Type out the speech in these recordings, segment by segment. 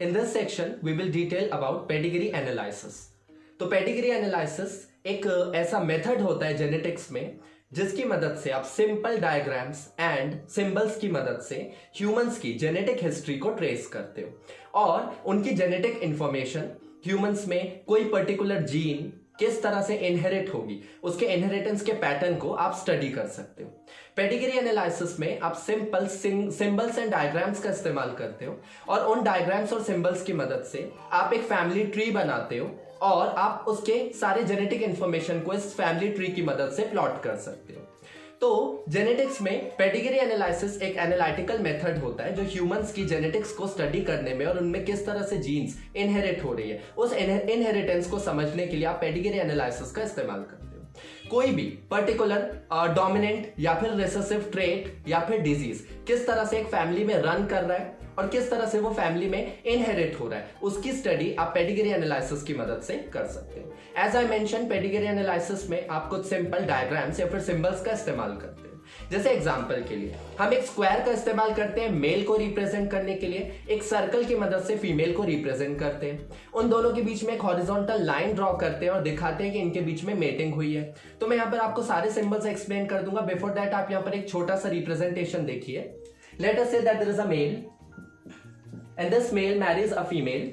In this section, we will detail about pedigree analysis. तो pedigree analysis एक ऐसा method होता है जेनेटिक्स में जिसकी मदद से आप सिंपल डायग्राम्स एंड सिंबल्स की मदद से ह्यूमंस की जेनेटिक हिस्ट्री को ट्रेस करते हो और उनकी जेनेटिक इंफॉर्मेशन ह्यूमंस में कोई पर्टिकुलर जीन किस तरह से इनहेरिट होगी उसके इनहेरिटेंस के पैटर्न को आप स्टडी कर सकते हो। पेडिग्री एनालिसिस में आप सिंपल सिंबल्स एंड डायग्राम्स का इस्तेमाल करते हो और उन डायग्राम्स और सिंबल्स की मदद से आप एक फैमिली ट्री बनाते हो और आप उसके सारे जेनेटिक इंफॉर्मेशन को इस फैमिली ट्री की मदद से प्लॉट कर सकते हो। तो जेनेटिक्स में पेडिग्री एनालिसिस एक एनालिटिकल मेथड होता है जो ह्यूमंस की जेनेटिक्स को स्टडी करने में और उनमें किस तरह से जीन्स इनहेरिट हो रही है उस इनहेरिटेंस को समझने के लिए आप पेडिग्री एनालिसिस का इस्तेमाल करते हो। कोई भी पर्टिकुलर डोमिनेंट या फिर रिसेसिव ट्रेट या फिर डिजीज किस तरह से एक फैमिली में रन कर रहा है और किस तरह से वो फैमिली में इनहेरिट हो रहा है उसकी स्टडी आप पेडिग्री एनालिसिस की मदद से कर सकते हो। As I mention pedigree analysis में आप कुछ सिंपल डायग्राम्स या फिर सिंबल्स का इस्तेमाल करते हैं। जैसे एग्जांपल के लिए हम एक स्क्वायर का इस्तेमाल करते हैं मेल को रिप्रेजेंट करने के लिए, एक सर्कल की मदद से फीमेल को रिप्रेजेंट करते हैं, उन दोनों के बीच में एक हॉरिजॉन्टल लाइन ड्रॉ करते हैं और दिखाते हैं कि इनके बीच में मेटिंग हुई है। तो मैं यहाँ पर आपको सारे सिंबल्स एक्सप्लेन कर दूंगा। बिफोर दैट आप यहाँ पर एक छोटा सा रिप्रेजेंटेशन देखिए। Let us say that there is a male and this male marries a female.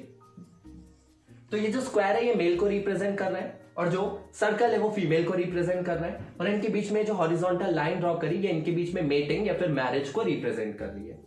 तो ये जो स्क्वायर है ये मेल को रिप्रेजेंट कर रहा है और जो सर्कल है वो फीमेल को रिप्रेजेंट कर रहा है और इनके बीच में जो हॉरिजॉन्टल लाइन ड्रॉ करी ये इनके बीच में मेटिंग या फिर मैरिज को रिप्रेजेंट कर रही है।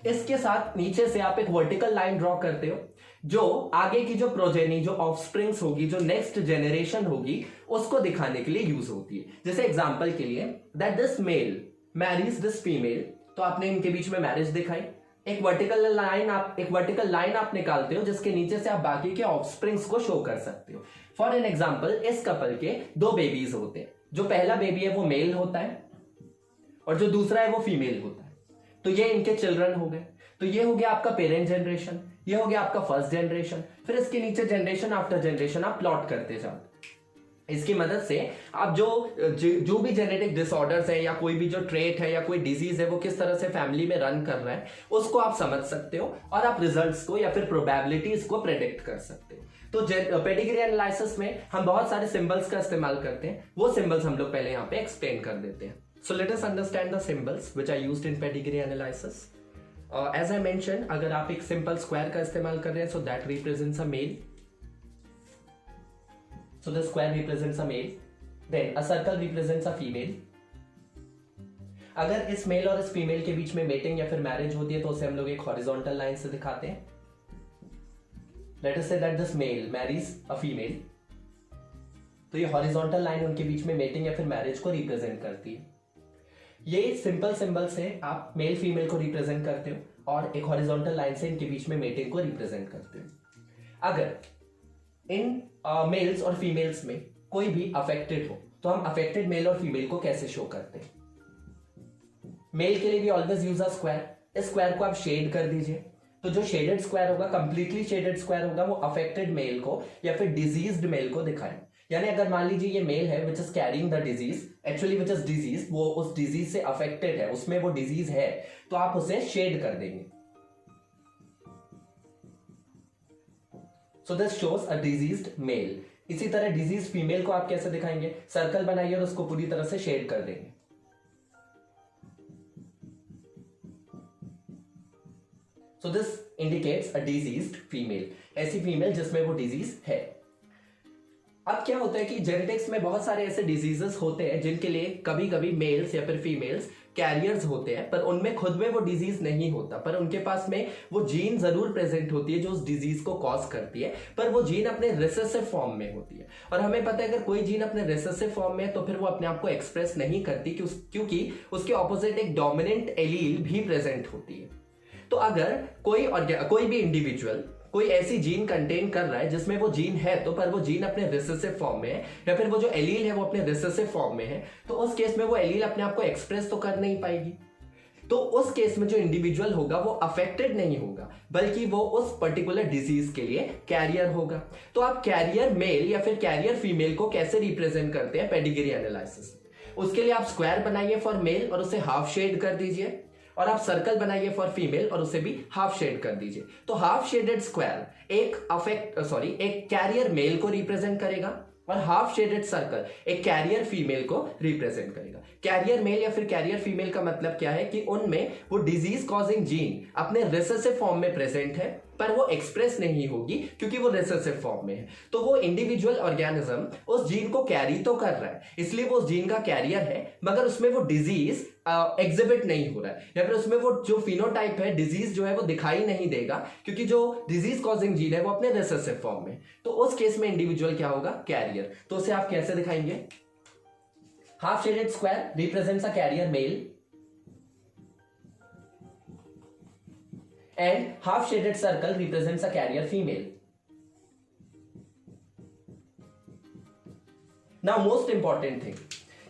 इसके साथ नीचे से आप एक वर्टिकल लाइन ड्रॉ करते हो जो आगे की जो प्रोजेनी जो ऑफस्प्रिंग्स होगी जो नेक्स्ट जेनरेशन होगी उसको दिखाने के लिए यूज होती है। जैसे एग्जांपल के लिए that this male marries this female, तो आपने इनके बीच में मैरिज दिखाई। एक वर्टिकल लाइन आप निकालते हो जिसके नीचे से आप बाकी के ऑफस्प्रिंग्स को शो कर सकते हो। फॉर एन एग्जांपल इस कपल के दो बेबीज होते हैं, जो पहला बेबी है वो मेल होता है और जो दूसरा है वो फीमेल होता है। तो ये इनके चिल्ड्रन हो गए। तो ये हो गया आपका पेरेंट जनरेशन, ये हो गया आपका फर्स्ट जनरेशन। फिर इसके नीचे जनरेशन आफ्टर जनरेशन आप प्लॉट करते जाओ। इसकी मदद से आप जो भी जेनेटिक डिसऑर्डर्स है या कोई भी जो ट्रेट है या कोई डिजीज है वो किस तरह से फैमिली में रन कर रहा है उसको आप समझ सकते हो और आप रिजल्ट्स को या फिर प्रोबेबिलिटीज को प्रेडिक्ट कर सकते हो। तो पेडिग्री एनालिसिस में हम बहुत सारे सिंबल्स का इस्तेमाल करते हैं, वो सिंबल्स हम लोग पहले यहाँ पे एक्सप्लेन कर देते हैं। So let us understand the symbols which are used in pedigree analysis. As I mention, अगर आप एक सिंपल स्क्वायर का इस्तेमाल कर रहे हैं so that represents a male. So the square represents a male, then a circle represents a female. अगर इस मेल और इस फीमेल के बीच में मेटिंग या फिर मैरिज होती है तो उसे हम लोग एक हॉरिजॉन्टल लाइन से दिखाते हैं। Let us say that this male marries a female. तो ये हॉरिजॉन्टल लाइन उनके बीच में मेटिंग या फिर मैरिज को रिप्रेजेंट करती है। ये सिंपल सिंबल से आप मेल फीमेल को रिप्रेजेंट करते हो और एक हॉरिजॉन्टल लाइन से इनके बीच में मेटिंग को रिप्रेजेंट करते हो। अगर इन मेल्स और फीमेल्स में कोई भी अफेक्टेड हो तो हम अफेक्टेड मेल और फीमेल को कैसे शो करते हैं? मेल के लिए भी ऑलवेज यूज अ स्क्वायर। इस स्क्वायर को आप शेड कर दीजिए। तो जो शेडेड स्क्वायर होगा, कंप्लीटली शेडेड स्क्वायर होगा, वो अफेक्टेड मेल को या फिर डिजीज्ड मेल को दिखाए। यानी अगर मान लीजिए ये मेल है which is carrying the disease, actually which is disease, वो उस डिजीज से अफेक्टेड है, उसमें वो डिजीज है, तो आप उसे शेड कर देंगे। So this shows a diseased male. इसी तरह डिजीज फीमेल को आप कैसे दिखाएंगे? सर्कल बनाइए और उसको पूरी तरह से शेड कर देंगे। So this indicates a diseased female. ऐसी फीमेल जिसमें वो डिजीज है। अब क्या होता है कि जेनेटिक्स में बहुत सारे ऐसे डिजीजेस होते हैं जिनके लिए कभी कभी मेल्स या फिर फीमेल्स कैरियर्स होते हैं, पर उनमें खुद में वो डिजीज नहीं होता, पर उनके पास में वो जीन जरूर प्रेजेंट होती है जो उस डिजीज को कॉज करती है, पर वो जीन अपने रिसेसिव फॉर्म में होती है। और हमें पता है अगर कोई जीन अपने रिसेसिव फॉर्म में है तो फिर वो अपने आप को एक्सप्रेस नहीं करती क्योंकि उसके ऑपोजिट एक डोमिनेंट एलील भी प्रेजेंट होती है। तो अगर कोई भी इंडिविजुअल कोई ऐसी जीन कंटेन कर रहा है जिसमें वो जीन है तो पर वो जीन अपने रिसेसिव फॉर्म में है या फिर वो जो एलील है वो अपने रिसेसिव फॉर्म में है, तो उस केस में वो एलील अपने आप को एक्सप्रेस तो कर नहीं पाएगी। तो उस केस में जो इंडिविजुअल होगा वो अफेक्टेड नहीं होगा बल्कि वो उस पर्टिकुलर डिजीज के लिए कैरियर होगा। तो आप कैरियर मेल या फिर कैरियर फीमेल को कैसे रिप्रेजेंट करते हैं पेडिग्री एनालिसिस? उसके लिए आप स्क्वायर बनाइए फॉर मेल और उसे हाफ शेड कर दीजिए और आप सर्कल बनाइए फॉर फीमेल और उसे भी हाफ शेड कर दीजिए। तो हाफ शेडेड स्क्वायर एक कैरियर मेल को रिप्रेजेंट करेगा और हाफ शेडेड सर्कल एक कैरियर फीमेल को रिप्रेजेंट करेगा। कैरियर मेल या फिर कैरियर फीमेल का मतलब क्या है कि उनमें वो डिजीज कॉजिंग जीन अपने रिसेसिव फॉर्म में प्रेजेंट है, पर वो एक्सप्रेस नहीं होगी क्योंकि वो रिसेसिव फॉर्म में है। तो वो इंडिविजुअल ऑर्गेनिज्म उस जीन को कैरी तो कर रहा है, इसलिए वो उस जीन का कैरियर है, मगर उसमें वो डिजीज एग्जिबिट नहीं हो रहा है, या फिर उसमें वो जो फिनोटाइप है डिजीज जो है वो दिखाई नहीं देगा क्योंकि जो डिजीज कॉजिंग जीन है वो अपने रिसेसिव फॉर्म में। तो उस केस में इंडिविजुअल क्या होगा? कैरियर। तो उसे आप कैसे दिखाएंगे? Half shaded square represents a carrier male and half shaded circle represents a carrier female. Now most important thing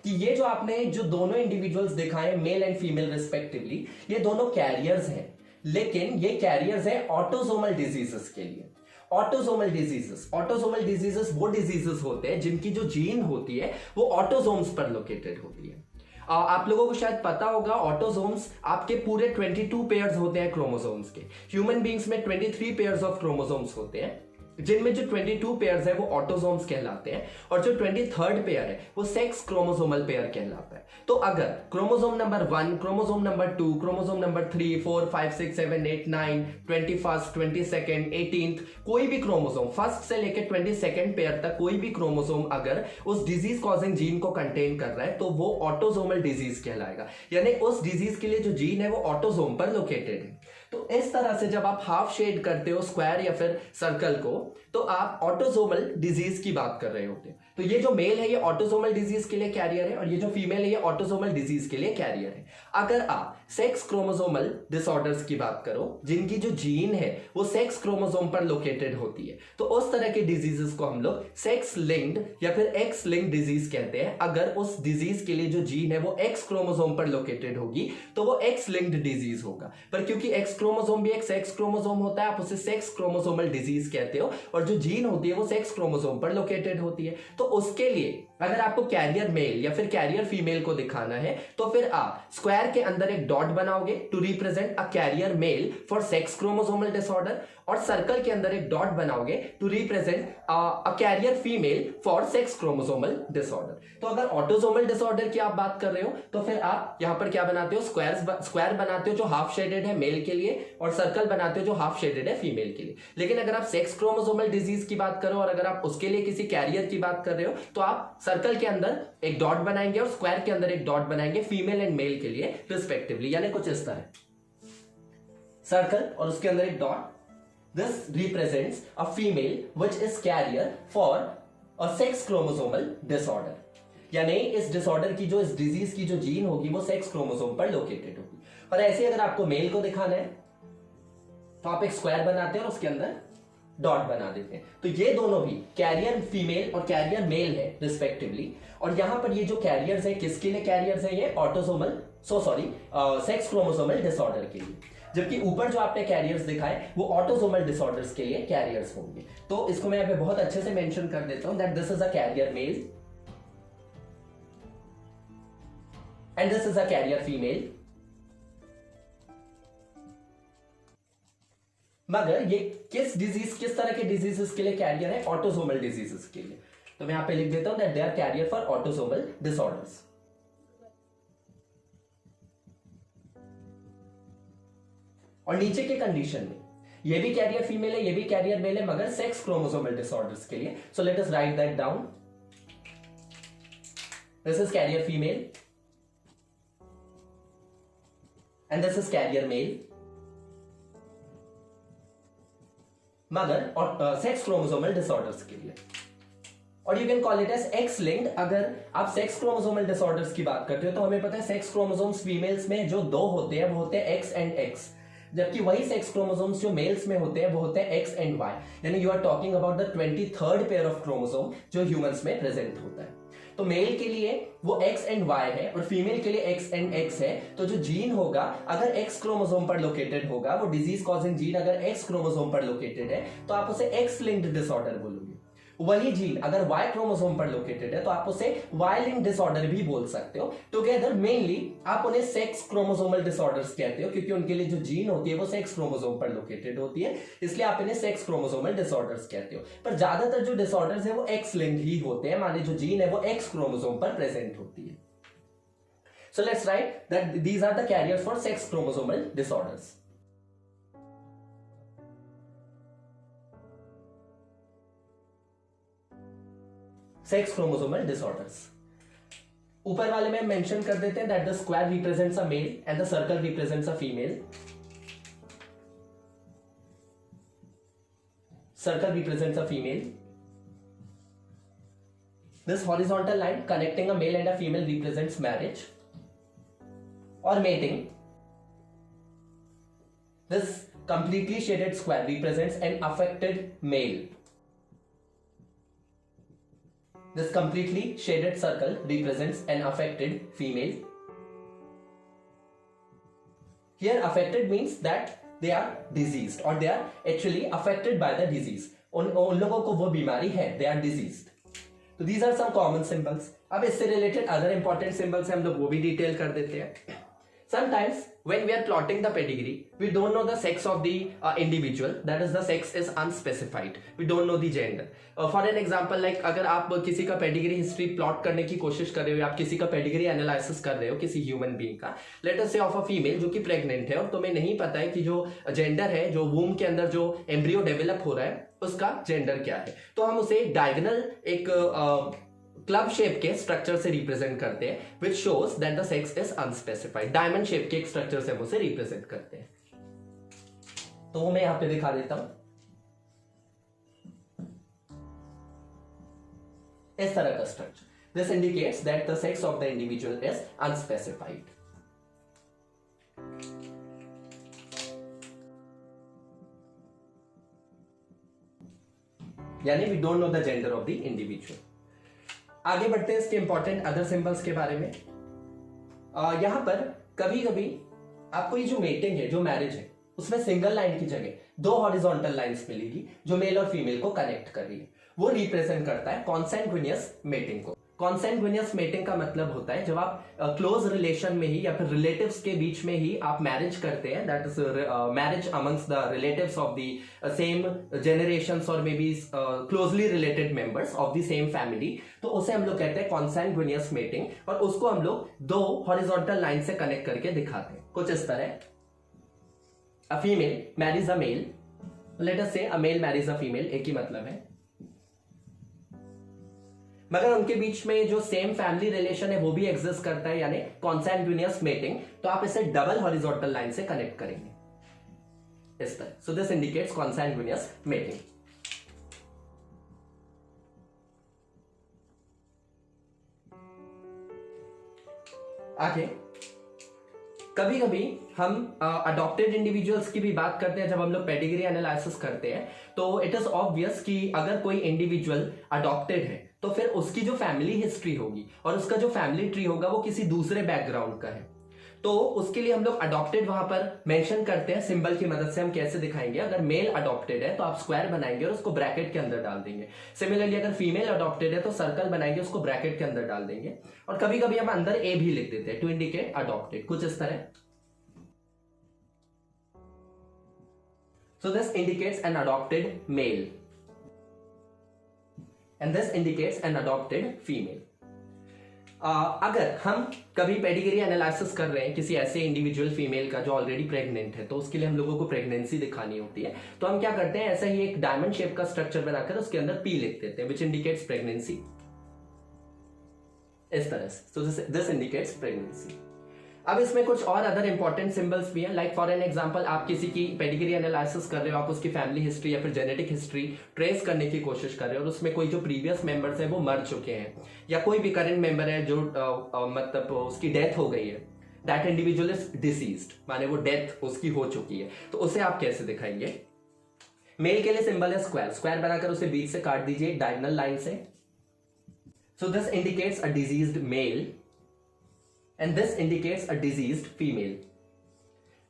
कि ये जो आपने जो दोनों इंडिविजुअल्स दिखाए मेल एंड फीमेल रिस्पेक्टिवली, ये दोनों कैरियर्स हैं, लेकिन ये कैरियर्स हैं ऑटोसोमल डिजीजेस के लिए। ऑटोसोमल डिजीजेस वो डिजीजेस होते हैं जिनकी जो जीन होती है वो ऑटोसोम्स पर लोकेटेड होती है। आप लोगों को शायद पता होगा ऑटोसोम्स आपके पूरे 22 पेयर्स होते हैं क्रोमोसोम्स के। ह्यूमन बींग्स में 23 पेयर्स ऑफ क्रोमोसोम्स होते हैं, जिनमें जो 22 पेयर्स है वो ऑटोसोम्स कहलाते हैं और जो 23rd पेयर है वो सेक्स क्रोमोसोमल पेयर कहलाता है। तो अगर chromosome number 1, chromosome number 2, chromosome number 3, 4, 5, 6, 7, 8, 9, 21st, 22nd, 18th कोई भी क्रोमोसोम फर्स्ट से लेकर 22nd पेयर तक कोई भी क्रोमोसोम अगर उस डिजीज कॉजिंग जीन को कंटेन कर रहा है तो वो ऑटोसोमल डिजीज कहलाएगा, यानी उस डिजीज के लिए जो जीन है वो ऑटोसोम पर लोकेटेड है। तो इस तरह से जब आप हाफ शेड करते हो स्क्वायर या फिर सर्कल को तो आप ऑटोसोमल डिजीज की बात कर रहे होते हैं। तो ये जो मेल है ये ऑटोसोमल डिजीज के लिए कैरियर है और ये जो फीमेल है ये ऑटोसोमल डिजीज के लिए कैरियर है। अगर आप सेक्स क्रोमोसोमल डिसऑर्डर्स की बात करो जिनकी जो जीन है वो सेक्स क्रोमोसोम पर लोकेटेड होती है तो उस तरह के डिजीजेस को हम लोग सेक्स लिंक्ड या फिर एक्स लिंक्ड डिजीज कहते हैं। अगर उस डिजीज के लिए जो जीन है वो एक्स क्रोमोसोम पर लोकेटेड होगी तो वो एक्स लिंक्ड डिजीज होगा, पर क्योंकि एक्स क्रोमोसोम भी एक सेक्स क्रोमोसोम होता है आप उसे सेक्स क्रोमोसोमल डिजीज कहते हो और जो जीन होती है वो सेक्स क्रोमोसोम पर लोकेटेड होती है। तो उसके लिए अगर आपको कैरियर मेल या फिर कैरियर फीमेल को दिखाना है तो फिर आप स्क्वायर के अंदर एक डॉट बनाओगे to represent a carrier male for sex chromosomal disorder और सर्कल के अंदर एक डॉट बनाओगे to represent a carrier female for sex chromosomal disorder. तो अगर ऑटोसोमल डिसऑर्डर की आप बात कर रहे हो तो फिर आप यहां पर क्या बनाते हो? स्क्वायर बनाते हो जो हाफ शेडेड है मेल के लिए और सर्कल बनाते हो जो हाफ शेडेड है फीमेल के लिए। लेकिन अगर आप सेक्स क्रोमोसोमल डिजीज की बात करो और अगर आप उसके लिए किसी कैरियर की बात कर रहे हो तो आप सर्कल के अंदर एक डॉट बनाएंगे और स्क्वायर के अंदर एक डॉट बनाएंगे फीमेल एंड मेल के लिए रिस्पेक्टिवली, यानी कुछ इस तरह सर्कल और उसके अंदर एक dot. This represents a female which is carrier for a sex chromosomal disorder, यानी इस डिसऑर्डर की जो इस डिजीज की जो जीन होगी वो सेक्स क्रोमोसोम पर लोकेटेड होगी। और ऐसे अगर आपको मेल को दिखाना है तो आप एक स्क्वायर बनाते हैं और उसके अंदर डॉट बना देते हैं। तो ये दोनों भी कैरियर फीमेल और कैरियर मेल है रिस्पेक्टिवली। और यहां पर ये जो कैरियर्स है किसके लिए कैरियर्स है? ये ऑटोसोमल सेक्स क्रोमोसोमल डिसऑर्डर के लिए, जबकि ऊपर जो आपने कैरियर्स दिखाए वो ऑटोसोमल डिसऑर्डर्स के लिए कैरियर्स होंगे। तो इसको मैं यहां पे बहुत अच्छे से मेंशन कर देता हूं that this is a carrier male and this is a carrier female. मगर ये किस तरह के डिजीजेस के लिए कैरियर है? ऑटोसोमल डिजीजेस के लिए। तो मैं यहां पे लिख देता हूं that they are carrier for autosomal disorders. और नीचे के कंडीशन में ये भी कैरियर फीमेल है ये भी कैरियर मेल है मगर सेक्स क्रोमोसोमल डिसऑर्डर्स के लिए। So let us write that down. This is carrier female and this is carrier male मगर और सेक्स क्रोमोसोमल डिसऑर्डर्स के लिए। और you can call it as X linked. अगर आप सेक्स क्रोमोसोमल डिसऑर्डर्स की बात करते हो तो हमें पता है सेक्स क्रोमोसोम्स फीमेल्स में जो दो होते हैं वो होते हैं एक्स एंड एक्स, जबकि वही सेक्स क्रोमोसोम्स जो मेल्स में होते हैं वो होते हैं एक्स एंड वाई, यानी you are talking about the 23rd pair of chromosome जो ह्यूमंस में प्रेजेंट होता है। तो मेल के लिए वो एक्स एंड वाई है और फीमेल के लिए एक्स एंड एक्स है। तो जो जीन होगा अगर एक्स क्रोमोसोम पर लोकेटेड होगा, वो डिजीज कॉजिंग जीन अगर एक्स क्रोमोसोम पर लोकेटेड है तो आप उसे एक्स लिंक्ड डिसऑर्डर बोलोगे। वही जीन अगर Y क्रोमोसोम पर लोकेटेड है तो आप उसे Y लिंक डिसऑर्डर भी बोल सकते हो। टुगेदर मेनली आप उन्हें सेक्स क्रोमोसोमल डिसऑर्डर्स कहते हो, क्योंकि उनके लिए जो जीन होती है वो सेक्स क्रोमोसोम पर लोकेटेड होती है, इसलिए आप इन्हें सेक्स क्रोमोसोमल डिसऑर्डर्स कहते हो। पर ज्यादातर जो डिसऑर्डर्स है वो एक्स लिंक ही होते हैं, माने जो जीन है वो एक्स क्रोमोसोम पर प्रेजेंट होती है। So let's write that these are the carriers for sex chromosomal disorders. Sex chromosomal disorders. ऊपर वाले में मेंशन कर देते हैं that the square represents a male and the circle represents a female. Circle represents a female. This horizontal line connecting a male and a female represents marriage or mating. This completely shaded square represents an affected male. This completely shaded circle represents an affected female. Here affected means that they are diseased or they are actually affected by the disease. उन लोगों को वो बीमारी है, they are diseased. तो these are some common symbols. अब इससे related other important symbols हम लोग वो भी डिटेल कर देते हैं। Sometimes when we are plotting the pedigree, we don't know the sex of the individual. That is, the sex is unspecified. We don't know the gender. For an example, like अगर आप किसी का pedigree history plot करने की कोशिश कर रहे हो, आप किसी का पेडिग्री एनालिसिस कर रहे हो किसी ह्यूमन बीइंग का, लेट अस से ऑफ अ फीमेल जो कि प्रेग्नेंट है और तुम्हें नहीं पता है कि जो जेंडर है, जो वूम के अंदर जो एम्ब्रियो डेवलप हो रहा है उसका जेंडर क्या है, तो हम उसे डायगोनल एक क्लब शेप के स्ट्रक्चर से रिप्रेजेंट करते हैं, which shows that the sex is unspecified. Diamond shape के एक स्ट्रक्चर से हम उसे रिप्रेजेंट करते हैं, तो वो मैं यहां पे दिखा देता हूं इस तरह का structure. This indicates that the sex of the individual is unspecified. यानी we don't know the gender of the individual. आगे बढ़ते हैं इसके इंपॉर्टेंट अदर सिंबल्स के बारे में। यहां पर कभी कभी आपको ये जो मेटिंग है, जो मैरिज है, उसमें सिंगल लाइन की जगह दो हॉरिजॉन्टल लाइंस मिलेगी जो मेल और फीमेल को कनेक्ट कर रही है। वो रिप्रेजेंट करता है कॉन्सेंगुइनियस मेटिंग को। कॉन्सेंगुइनियस मेटिंग का मतलब होता है जब आप क्लोज रिलेशन में ही या फिर रिलेटिव्स के बीच में ही आप मैरिज करते हैं, that is marriage amongst the relatives of the same generations और may be closely related members of the same family, तो उसे हम लोग कहते हैं कॉन्सेंगुइनियस मेटिंग। और उसको हम लोग दो हॉरिजॉन्टल लाइन से कनेक्ट करके दिखाते हैं कुछ इस तरह। A female marriage a male, let us say a male marriage a female, एक ही मतलब है, मगर उनके बीच में जो सेम फैमिली रिलेशन है वो भी एग्जिस्ट करता है, यानी कॉन्सेंगुइनियस मेटिंग। तो आप इसे डबल हॉरिजॉन्टल लाइन से कनेक्ट करेंगे इस तरह। So this indicates consanguineous mating. आगे कभी कभी हम अडॉप्टेड इंडिविजुअल्स की भी बात करते हैं। जब हम लोग पेडिग्री एनालिसिस करते हैं तो इट इज ऑब्वियस कि अगर कोई इंडिविजुअल अडॉप्टेड है तो फिर उसकी जो फैमिली हिस्ट्री होगी और उसका जो फैमिली ट्री होगा वो किसी दूसरे बैकग्राउंड का है, तो उसके लिए हम लोग अडॉप्टेड वहां पर मेंशन करते हैं। सिंबल की मदद से हम कैसे दिखाएंगे, अगर मेल अडॉप्टेड है तो आप स्क्वायर बनाएंगे और उसको ब्रैकेट के अंदर डाल देंगे। सिमिलरली अगर फीमेल अडॉप्टेड है तो सर्कल बनाएंगे, उसको ब्रैकेट के अंदर डाल देंगे। और कभी कभी हम अंदर ए भी लिख देते हैं टू इंडिकेट अडॉप्टेड, कुछ इस तरह। So this indicates an adopted male and this indicates an adopted female. अगर हम कभी पेडिग्री एनालिसिस कर रहे हैं किसी ऐसे इंडिविजुअल फीमेल का जो ऑलरेडी प्रेग्नेंट है, तो उसके लिए हम लोगों को प्रेगनेंसी दिखानी होती है, तो हम क्या करते हैं, ऐसा ही एक डायमंड शेप का स्ट्रक्चर बनाकर उसके अंदर पी लिख देते हैं, विच इंडिकेट्स प्रेगनेंसी इस तरह से। So this indicates pregnancy. अब इसमें कुछ और अदर इंपॉर्टेंट सिंबल्स भी हैं, लाइक फॉर एन एग्जांपल आप किसी की पेडिग्री एनालिसिस कर रहे हो, आप उसकी फैमिली हिस्ट्री या फिर जेनेटिक हिस्ट्री ट्रेस करने की कोशिश कर रहे हो और उसमें कोई जो प्रीवियस मेंबर्स हैं वो मर चुके हैं या कोई भी करंट मेंबर है जो मतलब उसकी डेथ हो गई है, दैट इंडिविजुअल इज डिसीज्ड, माने वो डेथ उसकी हो चुकी है, तो उसे आप कैसे दिखाएंगे। मेल के लिए सिंबल है स्क्वायर, स्क्वायर बनाकर उसे बीच से काट दीजिए डायगोनल लाइन से। So this indicates a diseased male and this indicates a diseased female.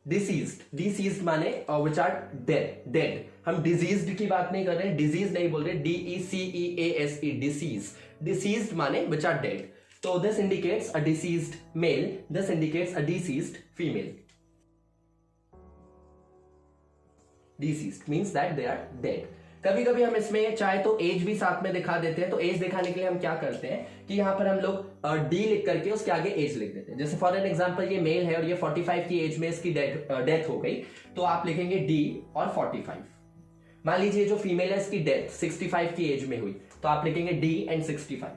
Deceased माने which are dead. हम डिजीज्ड की बात नहीं कर रहे हैं, डिजीज नहीं बोल रहे, DECEASE, डिसीज, डिसीज्ड माने विच आर डेड। तो this indicates a diseased male, this indicates a diseased female. Diseased means that they are dead. कभी कभी हम इसमें चाहे तो एज भी साथ में दिखा देते हैं, तो एज दिखाने के लिए हम क्या करते हैं कि यहां पर हम लोग डी लिख करके उसके आगे एज लिख देते हैं। जैसे फॉर एन एग्जांपल ये मेल है और ये 45 की एज में इसकी डेथ हो गई, तो आप लिखेंगे डी और 45। मान लीजिए जो फीमेल है इसकी डेथ 65 की एज में हुई, तो आप लिखेंगे डी एंड 65।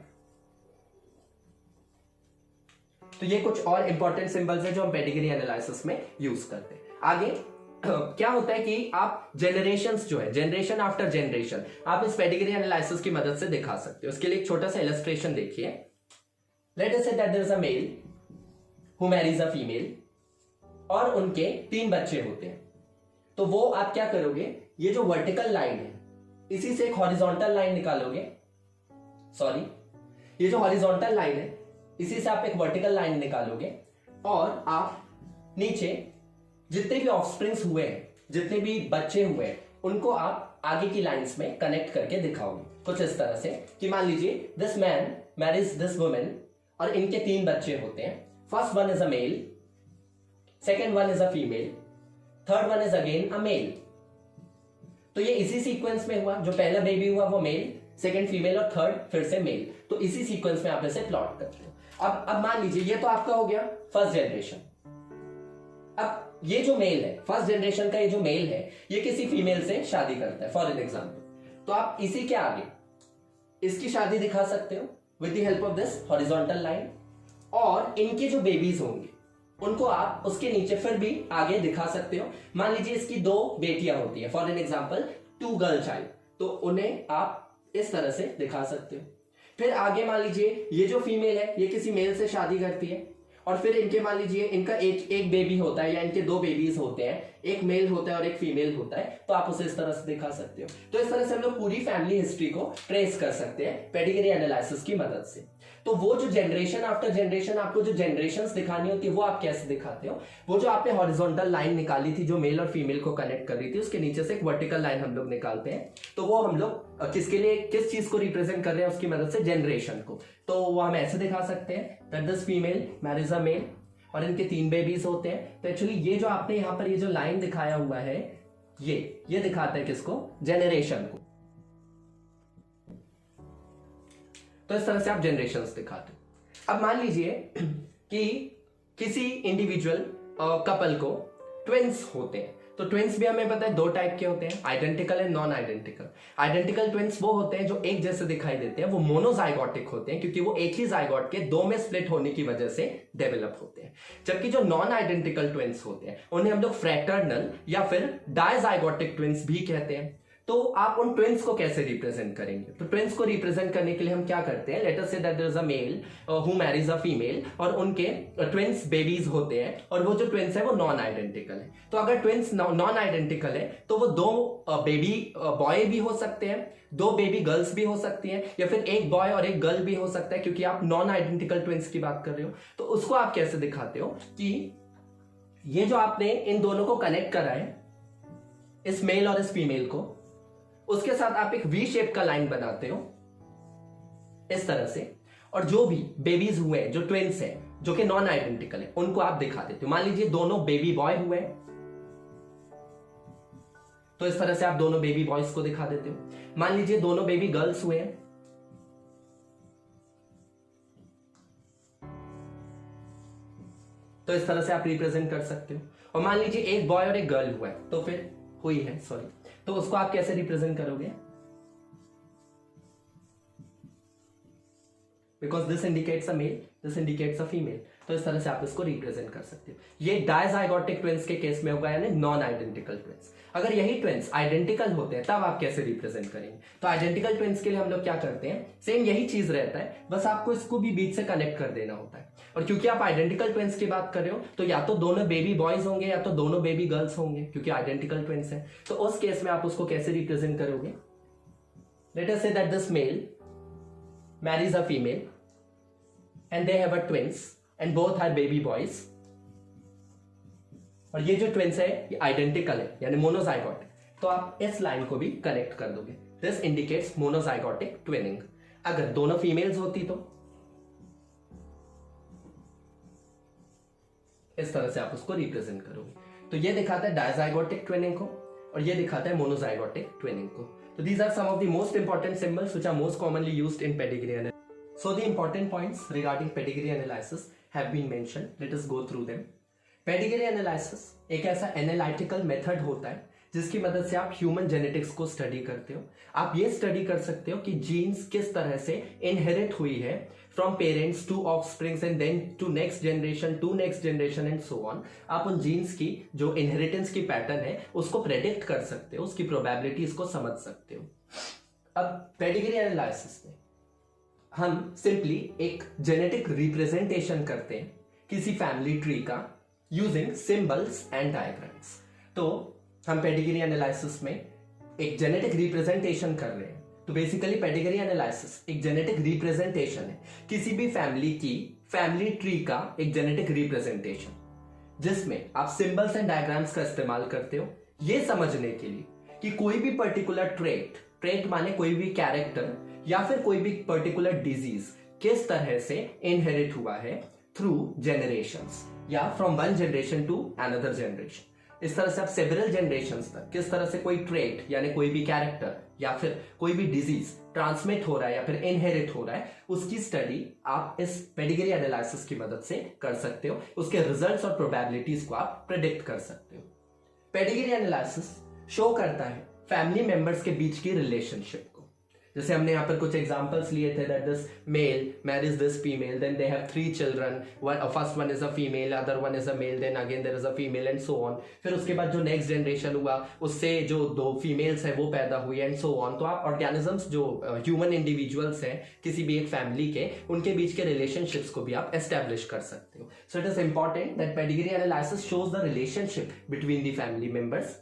तो ये कुछ और इंपॉर्टेंट सिंबल्स हैं जो हम पेडिग्री एनालिसिस में यूज करते हैं। आगे क्या होता है कि आप जेनरेशंस जो है, जनरेशन आफ्टर जनरेशन, आप इस पेडिग्री एनालिसिस की मदद से दिखा सकते हो। उसके लिए एक छोटा सा इलस्ट्रेशन देखिए। Let us say that there is a male who marries a female और उनके 3 बच्चे होते हैं। तो वो आप क्या करोगे, ये जो वर्टिकल लाइन है इसी से एक हॉरिजॉन्टल लाइन निकालोगे, सॉरी ये जो हॉरिजॉन्टल लाइन है इसी से आप एक वर्टिकल लाइन निकालोगे और आप नीचे जितने भी ऑफस्प्रिंग्स हुए हैं, जितने भी बच्चे हुए हैं, उनको आप आगे की लाइंस में कनेक्ट करके दिखाओगे कुछ इस तरह से कि मान लीजिए this man marriage this women और इनके 3 बच्चे होते हैं। First one is a male, second one is a female, third one is again a male. तो ये इसी सीक्वेंस में हुआ, जो पहला बेबी हुआ वो मेल, सेकेंड फीमेल और थर्ड फिर से मेल। तो इसी सीक्वेंस में आप इसे प्लॉट करते हो। अब मान लीजिए ये तो आपका हो गया फर्स्ट जनरेशन। अब ये जो मेल है, फर्स्ट जनरेशन का ये जो मेल है, ये किसी फीमेल से शादी करता है फॉर एन एग्जांपल, तो आप इसी के आगे इसकी शादी दिखा सकते हो with the help of this horizontal line. और इनके जो बेबीज होंगे उनको आप उसके नीचे फिर भी आगे दिखा सकते हो। मान लीजिए इसकी 2 बेटियां होती है for an example 2 girl child, तो उन्हें आप इस तरह से दिखा सकते हो। फिर आगे मान लीजिए ये जो फीमेल है ये किसी मेल से शादी करती है और फिर इनके मान लीजिए इनका एक बेबी होता है या इनके 2 बेबीज होते हैं, एक मेल होता है और एक फीमेल होता है, तो आप उसे इस तरह से दिखा सकते हो। तो इस तरह से हम लोग पूरी फैमिली हिस्ट्री को ट्रेस कर सकते हैं पेडिग्री एनालिसिस की मदद से। तो वो जो जनरेशन आफ्टर जनरेशन आपको जो जनरेशंस दिखानी होती है वो आप कैसे दिखाते हो, वो जो आपने हॉरिजॉन्टल लाइन निकाली थी जो मेल और फीमेल को कनेक्ट कर रही थी, उसके नीचे से एक वर्टिकल लाइन हम लोग निकालते हैं। तो वो हम लोग किसके लिए, किस चीज को रिप्रेजेंट कर रहे हैं उसकी मदद से, जनरेशन को। तो वो हम ऐसे दिखा सकते हैं that this female marriage a male और इनके 3 बेबीज होते हैं। तो एक्चुअली ये जो आपने यहाँ पर ये जो लाइन दिखाया हुआ है ये दिखाता है किसको, जनरेशन को। तो इस तरह से आप जनरेशंस दिखाते हो। अब मान लीजिए कि किसी इंडिविजुअल कपल को ट्विंस होते हैं, तो ट्विंस भी हमें पता है 2 टाइप के होते हैं, identical and non identical. Identical twins वो होते हैं जो एक जैसे दिखाई देते हैं, वो मोनोजाइगोटिक होते हैं क्योंकि वो एक ही जाइगोट के 2 में स्प्लिट होने की वजह से डेवलप होते हैं। जबकि जो नॉन आइडेंटिकल ट्विंस होते हैं उन्हें हम लोग फ्रैटर्नल या फिर डायजाइगोटिक ट्विंस भी कहते हैं। तो आप उन ट्विंस को कैसे रिप्रेजेंट करेंगे, तो ट्विंस को रिप्रेजेंट करने के लिए हम क्या करते हैं, let us say that there is a male who marries a female और उनके ट्विंस बेबीज होते हैं और वो जो ट्विंस है वो नॉन आइडेंटिकल है। तो अगर ट्विंस नॉन आइडेंटिकल है तो वो 2 बेबी बॉय भी हो सकते हैं, 2 बेबी गर्ल्स भी हो सकती हैं, या फिर एक बॉय और एक गर्ल भी हो सकता है क्योंकि आप नॉन आइडेंटिकल ट्विंस की बात कर रहे हो। तो उसको आप कैसे दिखाते हो कि ये जो आपने इन दोनों को कनेक्ट करा है, इस मेल और इस फीमेल को, उसके साथ आप एक वी शेप का लाइन बनाते हो इस तरह से, और जो भी बेबीज हुए हैं जो ट्विंस हैं जो कि नॉन आइडेंटिकल है उनको आप दिखा देते हो। मान लीजिए दोनों बेबी बॉय हुए हैं, तो इस तरह से आप दोनों बेबी बॉयज को दिखा देते हो। मान लीजिए दोनों बेबी गर्ल्स हुए हैं, तो इस तरह से आप रिप्रेजेंट कर सकते हो। और मान लीजिए एक बॉय और एक गर्ल हुआ है, तो फिर हुई है सॉरी, तो उसको आप कैसे रिप्रेजेंट करोगे, because this indicates a male, this indicates a female, तो इस तरह से आप इसको रिप्रेजेंट कर सकते हो। ये डायजाइगोटिक ट्विंस के केस में होगा, यानी नॉन आइडेंटिकल ट्विंस। अगर यही ट्विंस आइडेंटिकल होते हैं तब आप कैसे रिप्रेजेंट करेंगे, तो आइडेंटिकल ट्विंस के लिए हम लोग क्या करते हैं, सेम यही चीज रहता है, बस आपको इसको भी बीच से कनेक्ट कर देना होता है। और क्योंकि आप आइडेंटिकल ट्विंस की बात कर रहे हो तो या तो दोनों बेबी बॉयज होंगे या तो दोनों बेबी गर्ल्स होंगे क्योंकि आइडेंटिकल ट्विंस है। तो उस केस में आप उसको कैसे रिप्रेजेंट करोगे, let us say that this male marries a female and they have a twins and both are baby boys, और ये जो ट्विंस है ये आइडेंटिकल है यानी मोनोजाइगोट है। तो आप इस लाइन को भी कनेक्ट कर दोगे। This indicates monozygotic twinning. अगर दोनों फीमेल्स होती तो इस तरह से आप उसको रिप्रेजेंट करोगे। तो ये दिखाता है डायजाइगोटिक ट्विनिंग को और ये दिखाता है मोनोजाइगोटिक ट्विनिंग को। तो these are some of the most important symbols which are most commonly used in pedigree analysis. So the important points regarding pedigree analysis have been mentioned. Let us go through them. Pedigree analysis एक ऐसा analytical method होता है जिसकी मदद से आप human genetics को study करते हो। आप ये स्टडी कर सकते हो कि जीन्स किस तरह से इनहेरिट हुई है from parents to offsprings and then to next generation and so on. आप उन जीन्स की जो इनहेरिटेंस की पैटर्न है उसको प्रेडिक्ट कर सकते हो, उसकी प्रोबेबिलिटीज को समझ सकते हो। अब पेडिग्री एनालिसिस में हम सिंपली एक जेनेटिक रिप्रेजेंटेशन करते हैं किसी फैमिली ट्री का यूजिंग सिंबल्स एंड डायग्राम्स। तो हम पेडिग्री एनालिसिस में एक जेनेटिक रिप्रेजेंटेशन कर रहे हैं। तो बेसिकली पेडिग्री एनालिसिस एक जेनेटिक रिप्रेजेंटेशन है किसी भी फैमिली की फैमिली ट्री का एक जेनेटिक रिप्रेजेंटेशन, जिसमें आप सिंबल्स एंड डायग्राम्स का इस्तेमाल करते हो ये समझने के लिए कि कोई भी पर्टिकुलर ट्रेट माने कोई भी कैरेक्टर या फिर कोई भी पर्टिकुलर डिजीज किस तरह से इनहेरिट हुआ है थ्रू जनरेशंस या from one generation to another generation. इस तरह से आप सेवरल जनरेशंस तक किस तरह से कोई ट्रेट यानी कोई भी कैरेक्टर या फिर कोई भी डिजीज ट्रांसमिट हो रहा है या फिर इनहेरिट हो रहा है, उसकी स्टडी आप इस पेडिग्री एनालिसिस की मदद से कर सकते हो। उसके रिजल्ट्स और प्रोबेबिलिटीज को आप प्रेडिक्ट कर सकते हो। पेडिग्री एनालिसिस शो करता है फैमिली मेंबर्स के बीच की रिलेशनशिप को। जैसे हमने यहाँ पर कुछ एग्जांपल्स लिए थे that this male marriage this female, then they have 3 children, first one is a female, other one is a male, then again there is a female and so on. फिर उसके बाद जो नेक्स्ट जनरेशन हुआ उससे जो 2 females है वो पैदा हुई एंड सो ऑन। तो आप ऑर्गेनिजम्स जो ह्यूमन इंडिविजुअल्स हैं किसी भी एक फैमिली के, उनके बीच के रिलेशनशिप्स को भी आप एस्टेब्लिश कर सकते हो। So it is important that pedigree analysis shows the relationship between the family members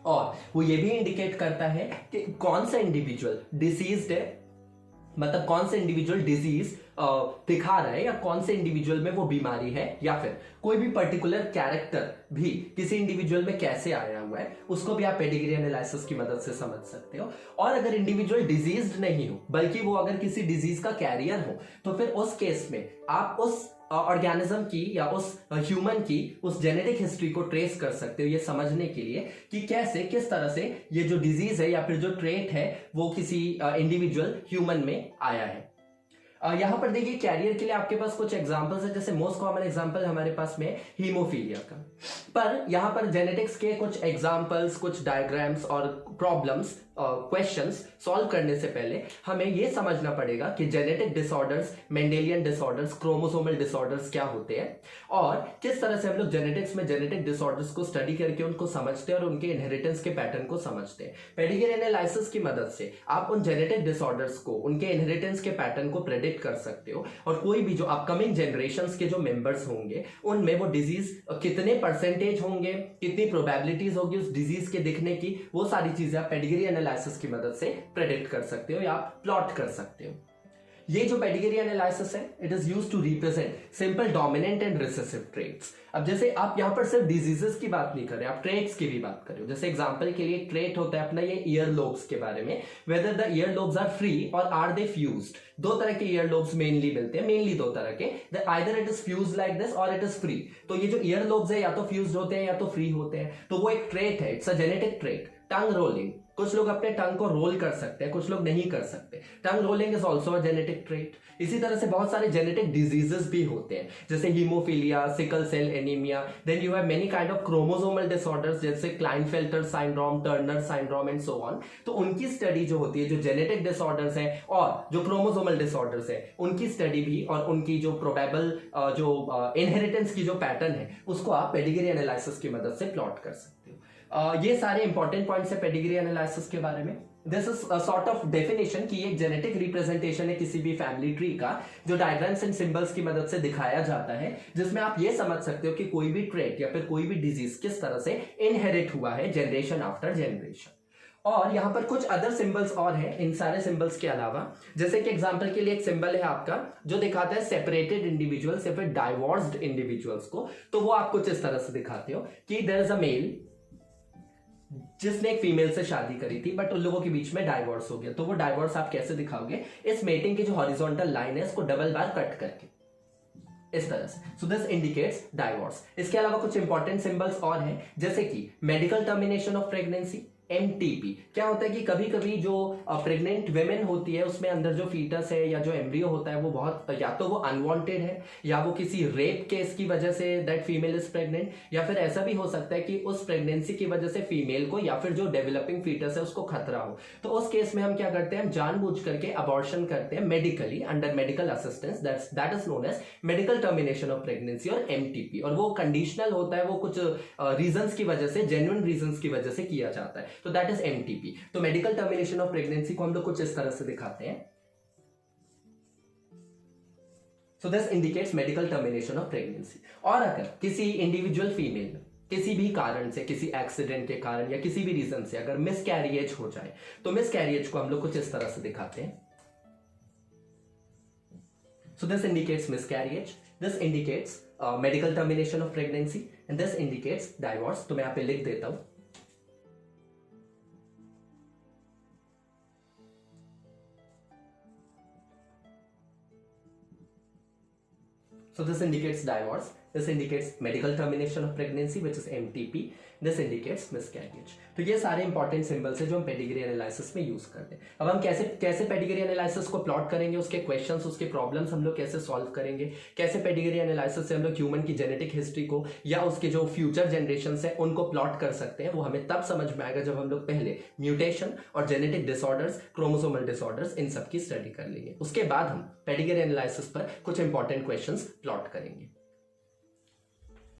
और वो ये भी इंडिकेट करता है कि कौन सा इंडिविजुअल डिसीज्ड है, मतलब कौन सा इंडिविजुअल डिजीज दिखा रहा है या कौन से इंडिविजुअल में वो बीमारी है, या फिर कोई भी पर्टिकुलर कैरेक्टर भी किसी इंडिविजुअल में कैसे आया हुआ है, उसको भी आप पेडिग्री एनालिसिस की मदद से समझ सकते हो। और अगर इंडिविजुअल डिजीज्ड नहीं हो बल्कि वो अगर किसी डिजीज का कैरियर हो तो फिर उस केस में आप उस ऑर्गेनिज्म की या उस ह्यूमन की उस जेनेटिक हिस्ट्री को ट्रेस कर सकते हो ये समझने के लिए कि कैसे किस तरह से ये जो डिजीज है या फिर जो ट्रेट है वो किसी इंडिविजुअल ह्यूमन में आया है। यहां पर देखिए कैरियर के लिए आपके पास कुछ एग्जांपल्स है। जैसे मोस्ट कॉमन एग्जांपल हमारे पास में हीमोफीलिया का, पर यहां पर जेनेटिक्स के कुछ एग्जांपल्स, कुछ डायग्राम्स और प्रॉब्लम्स, क्वेश्चंस सॉल्व करने से पहले हमें यह समझना पड़ेगा कि genetic disorders, Mendelian disorders, chromosomal disorders क्या होते हैं और किस तरह से हम लोग जेनेटिक्स में जेनेटिक डिसऑर्डर्स को स्टडी करके उनको समझते हैं और उनके इनहेरिटेंस के पैटर्न को समझते हैं। पेडिग्री एनालिसिस की मदद से आप उन जेनेटिक डिसऑर्डर्स को, उनके इनहेरिटेंस के पैटर्न को प्रेडिक्ट कर सकते हो और कोई भी जो अपकमिंग जनरेशंस के जो मेंबर्स होंगे उनमें वो डिजीज कितने परसेंटेज होंगे, कितनी प्रोबेबिलिटीज होगी उस डिजीज के दिखने की, वो सारी चीजें आप पेडिग्री एनालिसिस की मदद से प्रेडिक्ट कर सकते हो या प्लॉट कर सकते हो। ये जो पेडिग्री एनालिसिस है it is used to represent simple dominant and recessive traits. अब जैसे आप यहां पर सिर्फ डिजीजेस की बात नहीं कर रहे, आप ट्रेट्स की भी बात कर रहे हो। जैसे एग्जांपल के लिए ट्रेट होता है अपना ये ईयर लोब्स के बारे में, whether the ear lobes are free और आर दे फ्यूज्ड। 2 तरह के ईयर लोब्स मेनली मिलते हैं, मेनली 2 तरह के, either it is fused like this और इट इज फ्री। तो ये जो ईयर लोब्स है या तो फ्यूज्ड होते हैं या तो फ्री होते हैं, तो वो एक ट्रेट है, it's a genetic trait. Tongue rolling, कुछ लोग अपने टंग को रोल कर सकते हैं, कुछ लोग नहीं कर सकते। Tongue rolling is also a genetic trait. इसी तरह से बहुत सारे जेनेटिक डिजीजेस भी होते हैं जैसे haemophilia, sickle cell anaemia, then you have many kind of chromosomal disorders जैसे Klinefelter syndrome, Turner syndrome and so on. तो उनकी स्टडी जो होती है, जो जेनेटिक डिसऑर्डर्स है और जो क्रोमोसोमल डिसऑर्डर्स है, उनकी स्टडी भी और उनकी जो प्रोबेबल जो इनहेरिटेंस की जो पैटर्न है उसको आप पेडिग्री एनालिसिस की मदद से प्लॉट कर सकते हो। ये सारे इंपॉर्टेंट पॉइंट्स है पेडिग्री एनालिसिस के बारे में। This is sort of definition कि एक जेनेटिक रिप्रेजेंटेशन है किसी भी फैमिली ट्री का जो डायग्राम्स एंड सिंबल्स की मदद से दिखाया जाता है, जिसमें आप ये समझ सकते हो कि कोई भी ट्रेट या फिर कोई भी डिजीज किस तरह से इनहेरिट हुआ है जनरेशन आफ्टर जनरेशन। और यहां पर कुछ अदर सिंबल्स और हैं इन सारे सिंबल्स के अलावा। जैसे कि एग्जांपल के लिए एक सिंबल है आपका जो दिखाता है सेपरेटेड इंडिविजुअल्स या फिर डाइवोर्स्ड इंडिविजुअल्स को। तो वो आप कुछ इस तरह से दिखाते हो कि देयर इज अ मेल, जिसने एक फीमेल से शादी करी थी बट उन लोगों के बीच में डाइवोर्स हो गया, तो वो डाइवोर्स आप कैसे दिखाओगे? इस मेटिंग की जो हॉरिजॉन्टल लाइन है इसको डबल बार कट करके, इस तरह से। So this indicates divorce. इसके अलावा कुछ इंपॉर्टेंट सिंबल्स और हैं, जैसे कि medical termination of pregnancy, MTP. क्या होता है कि कभी कभी जो प्रेग्नेंट वेमेन होती है उसमें अंदर जो फीटस है या जो एम्ब्रियो होता है वो बहुत, या तो वो अनवांटेड है या वो किसी रेप केस की वजह say that female is pregnant, या फिर ऐसा भी हो सकता है कि उस प्रेगनेंसी की वजह से फीमेल को या फिर जो डेवलपिंग फीटस है उसको खतरा हो। तो उस केस में हम क्या करते हैं, हम जानबूझ करके अबॉर्शन करते हैं medically, under medical assistance, that is known as medical termination of pregnancy और एमटीपी। और वो कंडीशनल होता है, वो कुछ रीजंस की वजह से, जेन्युइन रीजंस की वजह से किया जाता है, तो दैट इज एमटीपी। तो मेडिकल टर्मिनेशन ऑफ प्रेगनेंसी को हम लोग कुछ इस तरह से दिखाते हैं। So this indicates medical termination of pregnancy. और अगर किसी इंडिविजुअल फीमेल में किसी भी कारण से, किसी एक्सीडेंट के कारण या किसी भी रीजन से अगर मिसकैरिएज हो जाए, तो मिसकैरिएज को हम लोग कुछ इस तरह से दिखाते हैं। So this indicates miscarriage, this indicates medical termination of pregnancy and this indicates divorce. तो मैं यहां पे लिख देता हूं। So this indicates divorce. This indicates medical termination of pregnancy, which is MTP. This indicates miscarriage. तो ये सारे इंपॉर्टेंट सिंबल्स है जो हम पेडिग्री एनालिसिस में यूज करते हैं। अब हम कैसे पेडिग्री एनालिसिस को प्लॉट करेंगे, उसके क्वेश्चंस, उसके प्रॉब्लम्स हम लोग कैसे सॉल्व करेंगे, कैसे पेडिग्री एनालिसिस से हम लोग ह्यूमन की जेनेटिक हिस्ट्री को या उसके जो फ्यूचर जनरेशन है उनको प्लॉट कर सकते हैं, वो हमें तब समझ में आएगा जब हम लोग पहले म्यूटेशन और जेनेटिक डिसऑर्डर्स, क्रोमोसोमल डिसऑर्डर्स, इन सब की स्टडी कर लेंगे। उसके बाद हम पेडिग्री एनालिसिस पर कुछ इंपॉर्टेंट क्वेश्चंस प्लॉट करेंगे।